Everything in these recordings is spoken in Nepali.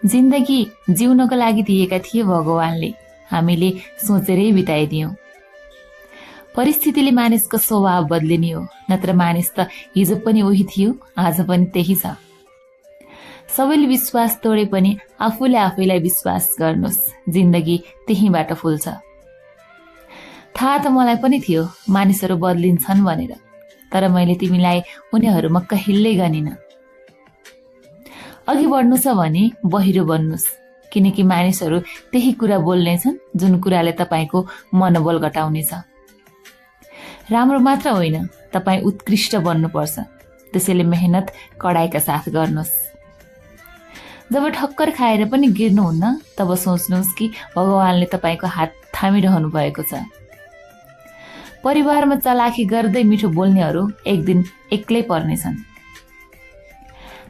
जिन्दगी जिउनको लागि दिएका थिए भगवानले, हामीले सोचेरै बिताइदियौं। परिस्थितिले मानिसको स्वभाव बदलिने हो, नत्र मानिस त हिजो पनि उही थियो, आज पनि त्यही छ। सबैले विश्वास तोडे पनि आफूले आफैलाई विश्वास गर्नुहोस्, जिन्दगी त्यहीबाट फुल्छ। थाहा त मलाई पनि थियो मानिसहरू बदलिन्छन् भनेर, तर मैले तिमीलाई उनीहरूमा कहिल्यै गनिन। अघि बढ्नु छ भने बहिरो बन्नुहोस्, किनकि मानिसहरू त्यही कुरा बोल्नेछन् जुन कुराले तपाईँको मनोबल घटाउनेछ। राम्रो मात्र होइन, तपाईँ उत्कृष्ट बन्नुपर्छ, त्यसैले मेहनत कडाइका साथ गर्नुहोस्। जब ठक्कर खाएर पनि गिर्नुहुन्न, तब सोच्नुहोस् कि भगवानले तपाईँको हात थामिरहनु भएको छ। परिवारमा चलाखी गर्दै मिठो बोल्नेहरू एक दिन एक्लै पर्नेछन्।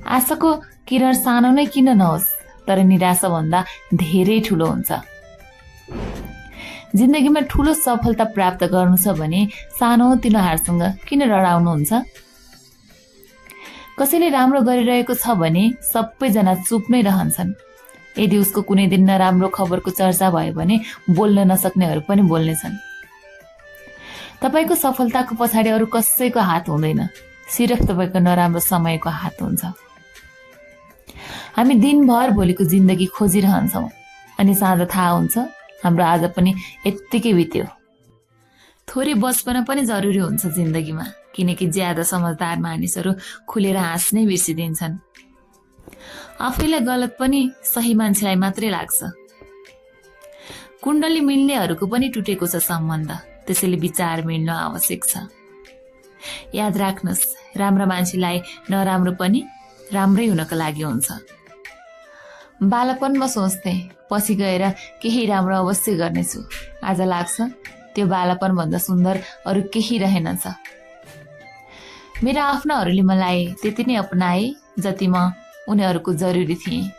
आशाको किरण सानो नै किन नहोस्, तर निराशा भन्दा धेरै ठुलो हुन्छ। जिन्दगीमा ठुलो सफलता प्राप्त गर्नु छ भने सानोतिनो हारसँग किन लडाउनुहुन्छ? कसैले राम्रो गरिरहेको छ भने सबैजना चुप नै रहन्छन्। यदि उसको कुनै दिन नराम्रो खबरको चर्चा भयो भने बोल्न नसक्नेहरू पनि बोल्नेछन्। तपाईको सफलताको पछाडि अरू कसैको हात हुँदैन, सिर्फ तपाईको नराम्रो समयको हात हुन्छ। हामी दिनभर भोलिको जिन्दगी खोजिरहन्छौँ अनि साँझ थाहा हुन्छ हाम्रो आज पनि यत्तिकै बित्यो। थोरै बचपन पनि जरुरी हुन्छ जिन्दगीमा, किनकि ज्यादा समझदार मानिसहरू खुलेर हाँस्नै बिर्सिदिन्छन्। आफैलाई गलत पनि सही मान्छेलाई मात्रै लाग्छ। कुण्डली मिल्नेहरूको पनि टुटेको छ सम्बन्ध, त्यसैले विचार मिल्न आवश्यक छ। याद राख्नुहोस्, राम्रो मान्छेलाई नराम्रो पनि राम्रै हुनको लागि हुन्छ। बालपनमा सोच्थे पछि गएर केही राम्रो अवश्य गर्नेछु, आज लाग्छ त्यो बालपन भन्दा सुन्दर अरू केही रहेनछ। मेरा आफ्नाहरूले मलाई त्यति नै अपनाए जति म उनीहरूको जरुरी थिएँ।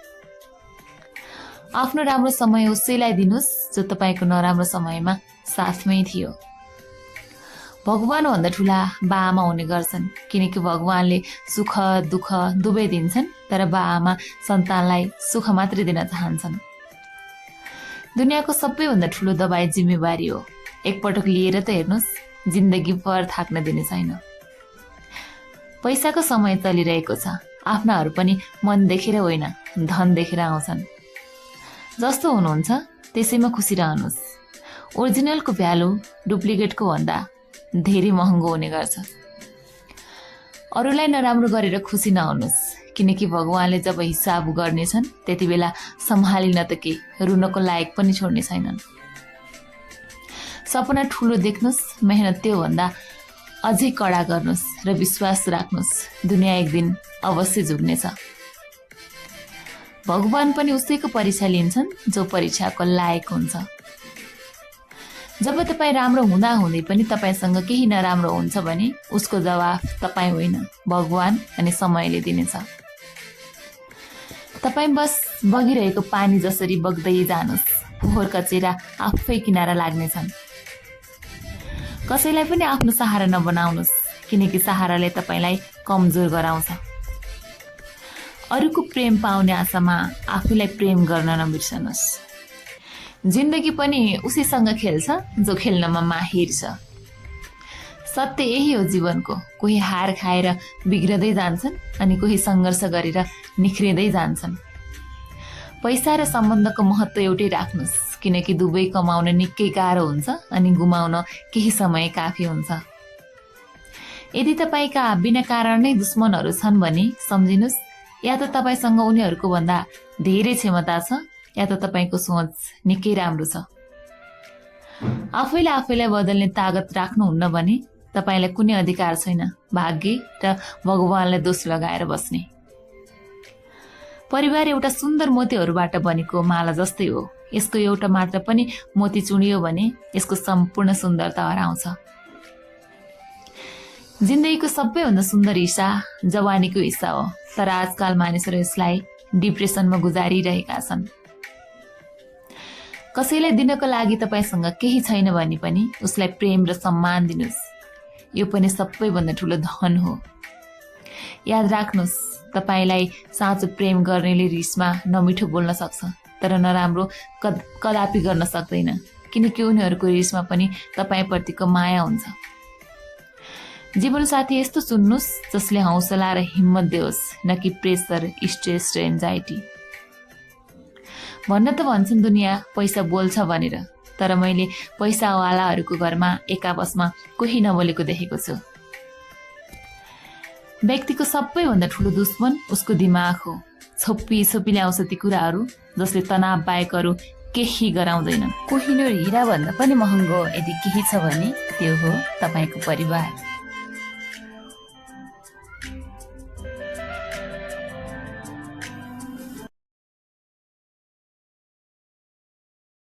आफ्नो राम्रो समय उसैलाई दिनुहोस् जो तपाईँको नराम्रो समयमा साथमै थियो। भगवान भन्दा ठुला बाआमा हुने गर्छन्, किनकि भगवानले सुख दुःख दुवै दिन्छन्, तर बाआमा सन्तानलाई सुख मात्रै दिन चाहन्छन्। दुनियाँको सबैभन्दा ठुलो दबाई जिम्मेवारी हो। एकपटक लिएर त हेर्नुहोस्, जिन्दगी भर थाक्न दिने छैन। पैसाको समय चलिरहेको छ, आफ्नाहरू पनि मन देखेर होइन धन देखेर आउँछन्। जस्तो हुनुहुन्छ त्यसैमा खुसी रहनुहोस्। ओरिजिनलको भ्यालु डुप्लिकेटको भन्दा धेरै महँगो हुने गर्छ। अरूलाई नराम्रो गरेर खुसी नहुनुहोस्, किनकि भगवानले जब हिसाब गर्नेछन् त्यति बेला सम्हालिन त के रुनको लायक पनि छोड्ने छैनन्। सपना ठुलो देख्नुहोस्, मेहनत त्यो भन्दा अझै कडा गर्नुहोस् र विश्वास राख्नुहोस्, दुनियाँ एक दिन अवश्य झुक्नेछ। भगवान पनि उसैको परीक्षा लिन्छन् जो परीक्षाको लायक हुन्छ। जब तपाईँ राम्रो हुँदा हुँदै पनि तपाईँसँग केही नराम्रो हुन्छ भने उसको जवाफ तपाईँ होइन, भगवान अनि समयले दिनेछ। तपाईँ बस बगिरहेको पानी जसरी बग्दै जानुहोस्, फोहोर कचेरा आफै किनारा लाग्नेछन्। कसैलाई पनि आफ्नो सहारा नबनाउनुहोस्, किनकि सहाराले तपाईँलाई कमजोर गराउँछ। अरूको प्रेम पाउने आशामा आफूलाई प्रेम गर्न नबिर्सनुहोस्। जिन्दगी पनि उसीसँग खेल्छ जो खेल्नमा माहिर छ। सत्य यही हो जीवनको, कोही हार खाएर बिग्रदै जान्छन् अनि कोही सङ्घर्ष गरेर निख्रिँदै जान्छन्। पैसा र सम्बन्धको महत्त्व एउटै राख्नुहोस्, किनकि दुवै कमाउन निकै गाह्रो हुन्छ अनि गुमाउन केही समय काफी हुन्छ। यदि तपाईँका बिना कारण नै दुश्मनहरू छन् भने सम्झिनुहोस्, या त तपाईँसँग उनीहरूको भन्दा धेरै क्षमता छ या त तपाईँको सोच निकै राम्रो छ। आफैलाई बदल्ने तागत राख्नुहुन्न भने तपाईँलाई कुनै अधिकार छैन भाग्य र भगवानलाई दोष लगाएर बस्ने। परिवार एउटा सुन्दर मोतीहरूबाट बनेको माला जस्तै हो। यसको एउटा मात्र पनि मोती चुडियो भने यसको सम्पूर्ण सुन्दरता हराउँछ। जिन्दगीको सबैभन्दा सुन्दर हिस्सा जवानीको हिस्सा हो, तर आजकल मानिसहरू यसलाई डिप्रेसनमा गुजारिरहेका छन्। कसैलाई दिनको लागि तपाईँसँग केही छैन भने पनि उसलाई प्रेम र सम्मान दिनुहोस्, यो पनि सबैभन्दा ठुलो धन हो। याद राख्नुहोस्, तपाईँलाई साँचो प्रेम गर्नेले रिसमा नमिठो बोल्न सक्छ, तर नराम्रो कदापि गर्न सक्दैन, किनकि उनीहरूको रिसमा पनि तपाईँप्रतिको माया हुन्छ। जीवनसाथी यस्तो चुन्नुहोस् जसले हौसला र हिम्मत दियोस्, न कि प्रेसर, स्ट्रेस र एन्जाइटी। भन्न त भन्छन् दुनियाँ पैसा बोल्छ भनेर, तर मैले पैसावालाहरूको घरमा एक आपसमा कोही नबोलेको देखेको छु। व्यक्तिको सबैभन्दा ठुलो दुश्मन उसको दिमाग हो। छोपी ल्याउँछ ती कुराहरू जसले तनाव बाहेक अरू केही गराउँदैन। कोहिनूर हिरा भन्दा पनि महँगो यदि केही छ भने त्यो हो तपाईँको परिवार।